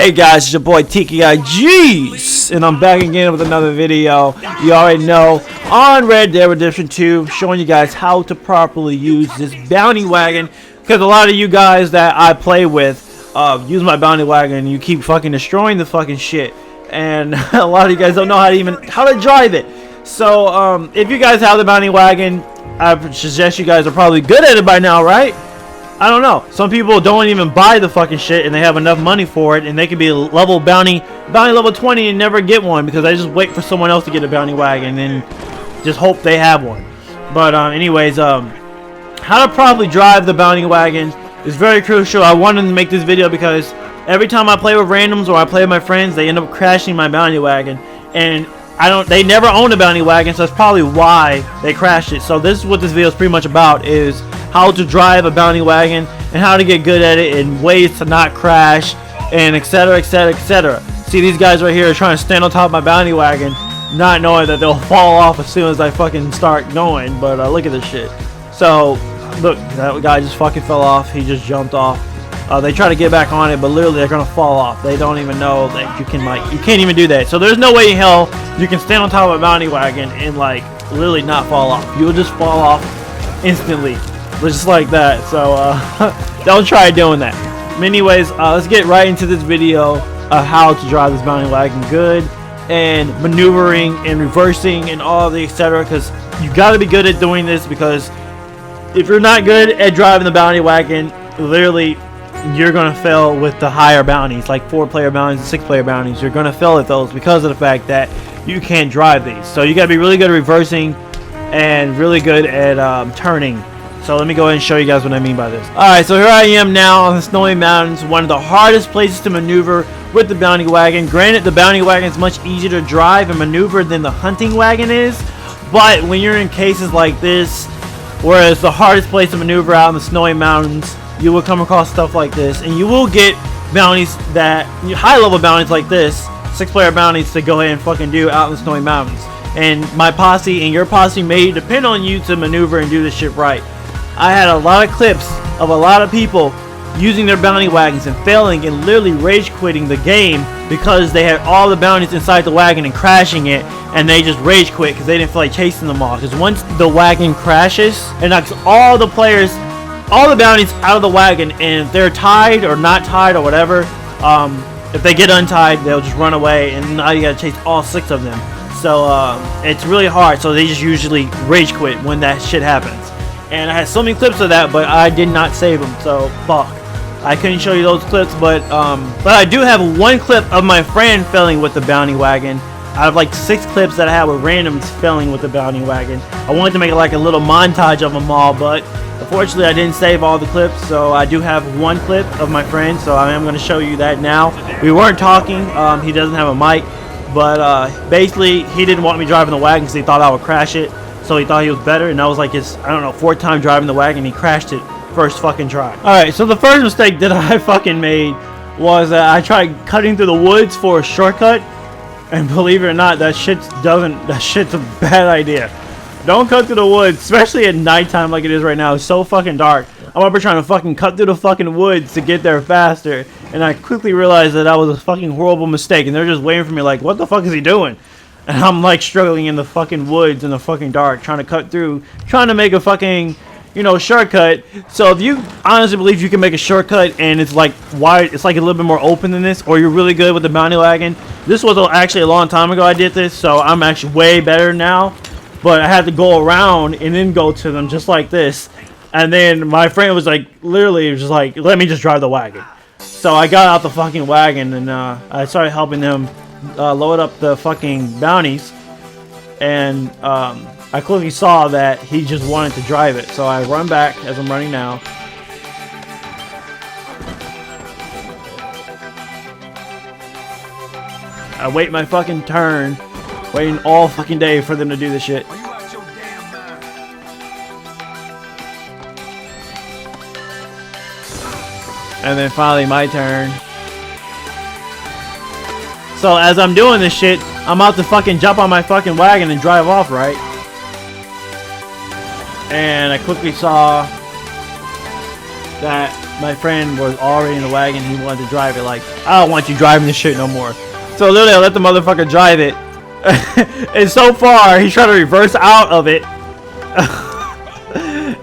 Hey guys, it's your boy Tiki Guy G's, and I'm back again with another video. You already know, on Red Dead Redemption 2, showing you guys how to properly use this bounty wagon. Because a lot of you guys that I play with use my bounty wagon, and you keep fucking destroying the fucking shit. And a lot of you guys don't know how to drive it. So if you guys have the bounty wagon, I suggest you guys are probably good at it by now, right? I don't know. Some people don't even buy the fucking shit, and they have enough money for it, and they could be level bounty level 20 and never get one because they just wait for someone else to get a bounty wagon and just hope they have one. But anyways, how to properly drive the bounty wagon is very crucial. I wanted to make this video because every time I play with randoms or I play with my friends, they end up crashing my bounty wagon, and they never own a bounty wagon, so that's probably why they crashed it. So this is what this video is pretty much about, is how to drive a bounty wagon and how to get good at it and ways to not crash and etc, etc, etc. See, these guys right here are trying to stand on top of my bounty wagon, not knowing that they'll fall off as soon as I fucking start going. But look at this shit. So look, that guy just fucking fell off. He just jumped off. They try to get back on it, but literally they're gonna fall off. They don't even know that you can't even do that. So there's no way in hell you can stand on top of a bounty wagon and like literally not fall off. You'll just fall off instantly, just like that. So don't try doing that. Anyways, let's get right into this video of how to drive this bounty wagon good, and maneuvering and reversing and all the etc. Because you got to be good at doing this, because if you're not good at driving the bounty wagon, literally you're gonna fail with the higher bounties, like 4-player bounties and 6-player bounties. You're gonna fail at those because of the fact that you can't drive these. So you gotta be really good at reversing and really good at turning. So let me go ahead and show you guys what I mean by this. Alright, so here I am now on the snowy mountains, one of the hardest places to maneuver with the bounty wagon. Granted, the bounty wagon is much easier to drive and maneuver than the hunting wagon is, but when you're in cases like this, whereas the hardest place to maneuver out in the snowy mountains, you will come across stuff like this, and you will get bounties that high level bounties like this, 6-player bounties to go ahead and fucking do out in the snowy mountains. And my posse and your posse may depend on you to maneuver and do this shit right. I had a lot of clips of a lot of people using their bounty wagons and failing and literally rage quitting the game because they had all the bounties inside the wagon and crashing it, and they just rage quit because they didn't feel like chasing them all. Because once the wagon crashes, it knocks all the players, all the bounties out of the wagon, and if they're tied or not tied or whatever, if they get untied, they'll just run away, and now you gotta chase all 6 of them. So it's really hard, so they just usually rage quit when that shit happens. And I had so many clips of that, but I did not save them, so fuck. I couldn't show you those clips, but I do have one clip of my friend failing with the bounty wagon out of like 6 clips that I have with randoms failing with the bounty wagon. I wanted to make it like a little montage of them all, but unfortunately I didn't save all the clips, so I do have one clip of my friend, so I am going to show you that now. We weren't talking, he doesn't have a mic, but basically he didn't want me driving the wagon because he thought I would crash it, so he thought he was better, and that was like his, I don't know, 4th time driving the wagon. He crashed it first fucking try. Alright, so the first mistake that I fucking made was that I tried cutting through the woods for a shortcut, and believe it or not, that shit's a bad idea. Don't cut through the woods, especially at nighttime like it is right now. It's so fucking dark. I'm over trying to fucking cut through the fucking woods to get there faster, and I quickly realized that was a fucking horrible mistake, and they're just waiting for me like, what the fuck is he doing? And I'm like struggling in the fucking woods in the fucking dark, trying to cut through, trying to make a fucking, you know, shortcut. So if you honestly believe you can make a shortcut and it's like wide, it's like a little bit more open than this, or you're really good with the bounty wagon. This was actually a long time ago I did this, so I'm actually way better now. But I had to go around and then go to them just like this. And then my friend was like, literally just like, let me just drive the wagon. So I got out the fucking wagon, and I started helping them load up the fucking bounties. And I quickly saw that he just wanted to drive it. So I run back as I'm running now. I wait my fucking turn, waiting all fucking day for them to do this shit. And then finally my turn. So as I'm doing this shit, I'm about to fucking jump on my fucking wagon and drive off, right? And I quickly saw that my friend was already in the wagon. He wanted to drive it. Like, I don't want you driving this shit no more. So literally, I let the motherfucker drive it. And so far, he's trying to reverse out of it.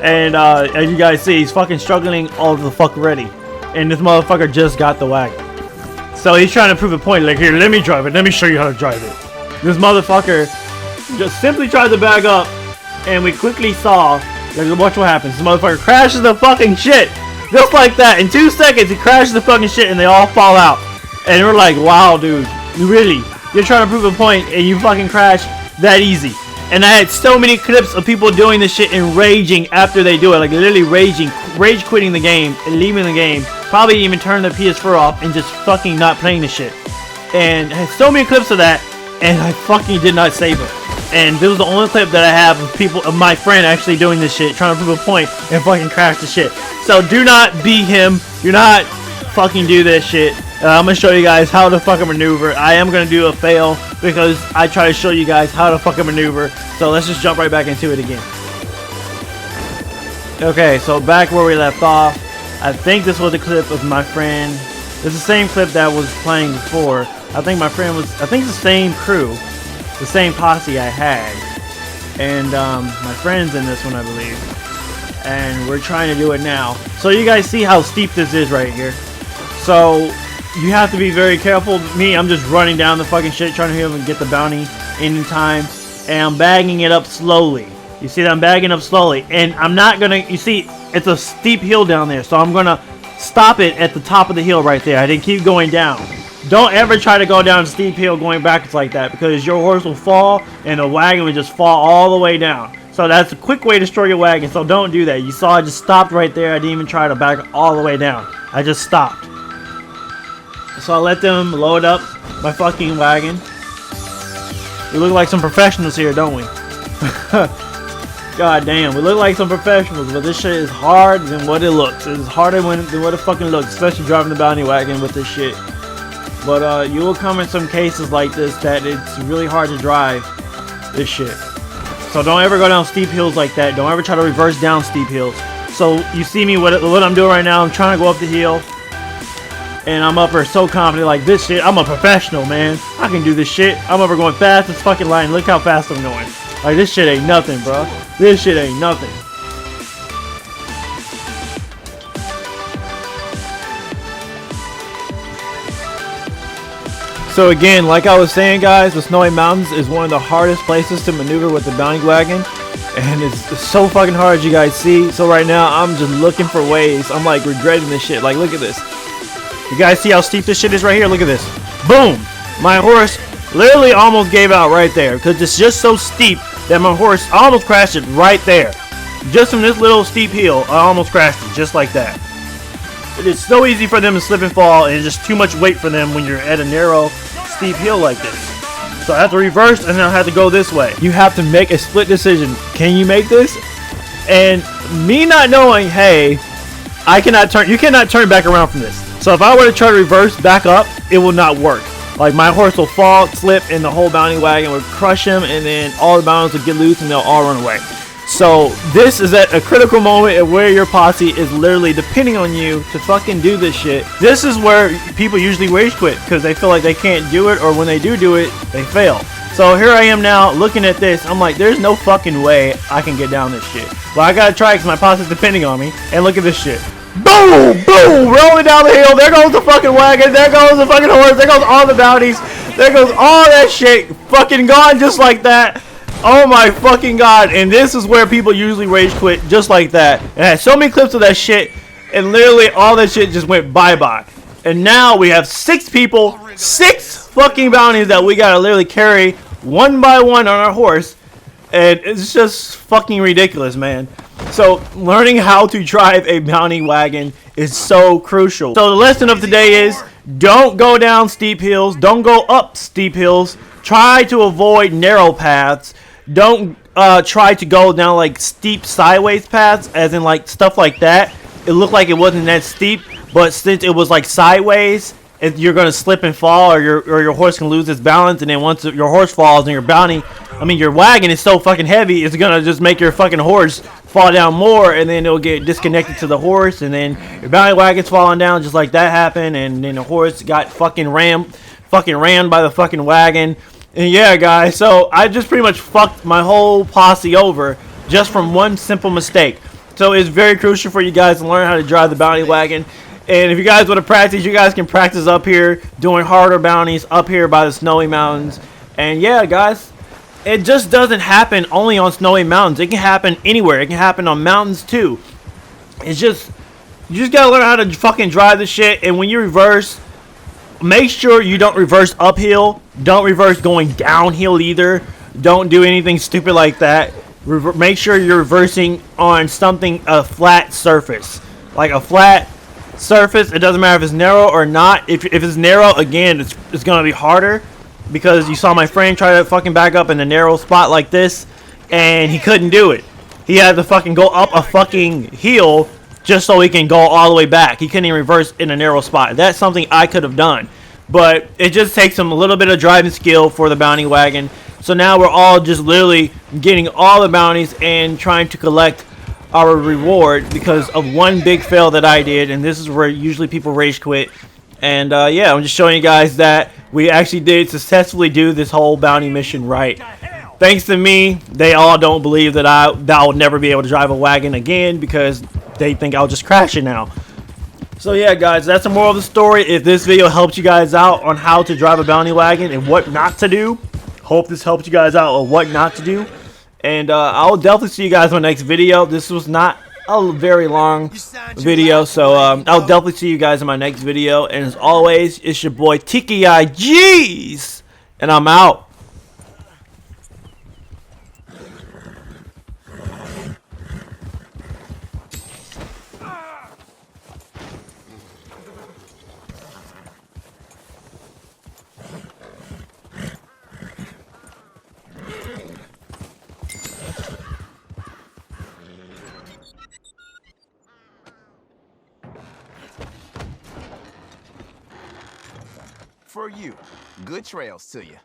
And as you guys see, he's fucking struggling all the fuck ready. And this motherfucker just got the wagon. So he's trying to prove a point. Like, here, let me drive it. Let me show you how to drive it. This motherfucker just simply tried to back up. And we quickly saw, like, watch what happens. This motherfucker crashes the fucking shit. Just like that. In 2 seconds, he crashes the fucking shit and they all fall out. And we're like, wow, dude. Really? You're trying to prove a point and you fucking crash that easy. And I had so many clips of people doing this shit and raging after they do it. Like, literally raging, rage quitting the game and leaving the game. Probably even turning the PS4 off and just fucking not playing the shit. And I had so many clips of that and I fucking did not save it. And this was the only clip that I have of people, of my friend actually doing this shit, trying to prove a point and fucking crash the shit. So do not be him. Do not fucking do this shit. I'm going to show you guys how to fucking maneuver. I am going to do a fail because I try to show you guys how to fucking maneuver. So let's just jump right back into it again. Okay, so back where we left off. I think this was a clip of my friend. It's the same clip that was playing before. I think my friend was, I think it's the same crew. The same posse I had. And my friend's in this one, I believe. And we're trying to do it now. So you guys see how steep this is right here. So you have to be very careful. Me, I'm just running down the fucking shit, trying to even get the bounty in time. And I'm bagging it up slowly. You see that I'm bagging up slowly. And I'm not gonna, you see, it's a steep hill down there. So I'm gonna stop it at the top of the hill right there. I didn't keep going down. Don't ever try to go down a steep hill going backwards like that, because your horse will fall and the wagon will just fall all the way down. So that's a quick way to destroy your wagon, so don't do that. You saw I just stopped right there. I didn't even try to back all the way down. I just stopped. So I let them load up my fucking wagon. We look like some professionals here, don't we? God damn, we look like some professionals, but this shit is harder than what it looks. It's harder than what it fucking looks, especially driving the bounty wagon with this shit. But you will come in some cases like this that it's really hard to drive this shit. So don't ever go down steep hills like that. Don't ever try to reverse down steep hills. So you see me, what I'm doing right now, I'm trying to go up the hill. And I'm up there so confident like this shit. I'm a professional, man. I can do this shit. I'm over going fast as fucking line. Look how fast I'm going. Like, this shit ain't nothing, bro. This shit ain't nothing. So again, like I was saying, guys, the Snowy Mountains is one of the hardest places to maneuver with the bounty wagon. And it's so fucking hard, you guys see. So right now, I'm just looking for ways. I'm like regretting this shit. Like, look at this. You guys see how steep this shit is right here? Look at this. Boom! My horse literally almost gave out right there, because it's just so steep that my horse almost crashed it right there. Just from this little steep hill, I almost crashed it just like that. It is so easy for them to slip and fall, and it's just too much weight for them when you're at a narrow, steep hill like this. So I have to reverse, and then I have to go this way. You have to make a split decision. Can you make this? And me not knowing, hey, I cannot turn. You cannot turn back around from this. So if I were to try to reverse back up, it will not work. Like, my horse will fall, slip, and the whole bounty wagon will crush him, and then all the bounties will get loose, and they'll all run away. So this is at a critical moment at where your posse is literally depending on you to fucking do this shit. This is where people usually rage quit, because they feel like they can't do it, or when they do it, they fail. So here I am now looking at this. I'm like, there's no fucking way I can get down this shit. Well, I gotta try because my posse's depending on me. And look at this shit. Boom! Boom! Rolling down the hill. There goes the fucking wagon. There goes the fucking horse. There goes all the bounties. There goes all that shit. Fucking gone just like that. Oh my fucking god. And this is where people usually rage quit, just like that. And I had so many clips of that shit, and literally all that shit just went bye-bye. And now we have 6 people, 6 fucking bounties that we gotta literally carry one by one on our horse. And it's just fucking ridiculous, man. So learning how to drive a bounty wagon is so crucial. So the lesson of today is, don't go down steep hills. Don't go up steep hills. Try to avoid narrow paths. Don't try to go down like steep sideways paths, as in like stuff like that. It looked like it wasn't that steep, but since it was like sideways, you're gonna slip and fall, or your horse can lose its balance, and then once your horse falls and your wagon is so fucking heavy, it's gonna just make your fucking horse fall down more, and then it'll get disconnected to the horse, and then your bounty wagon's falling down just like that happened, and then the horse got fucking rammed by the fucking wagon. And yeah, guys, so I just pretty much fucked my whole posse over just from one simple mistake. So it's very crucial for you guys to learn how to drive the bounty wagon. And if you guys want to practice, you guys can practice up here doing harder bounties up here by the snowy mountains. And yeah, guys, it just doesn't happen only on snowy mountains. It can happen anywhere. It can happen on mountains too. It's just, you just gotta learn how to fucking drive this shit. And when you reverse, make sure you don't reverse uphill. Don't reverse going downhill either. Don't do anything stupid like that. Make sure you're reversing on something, a flat surface. Like a flat surface. It doesn't matter if it's narrow or not. If it's narrow, again, it's gonna be harder. Because you saw my friend try to fucking back up in a narrow spot like this, and he couldn't do it. He had to fucking go up a fucking hill just so he can go all the way back. He couldn't even reverse in a narrow spot. That's something I could have done. But it just takes him a little bit of driving skill for the bounty wagon. So now we're all just literally getting all the bounties and trying to collect our reward because of one big fail that I did. And this is where usually people rage quit. And yeah, I'm just showing you guys that we actually did successfully do this whole bounty mission right. Thanks to me, they all don't believe that I'll never be able to drive a wagon again because they think I'll just crash it now. So yeah, guys, that's the moral of the story. If this video helped you guys out on how to drive a bounty wagon and what not to do, hope this helped you guys out on what not to do. And I'll definitely see you guys in my next video. This was not a very long video, so I'll definitely see you guys in my next video. And as always, it's your boy Tiki IGs, and I'm out. For you. Good trails to you.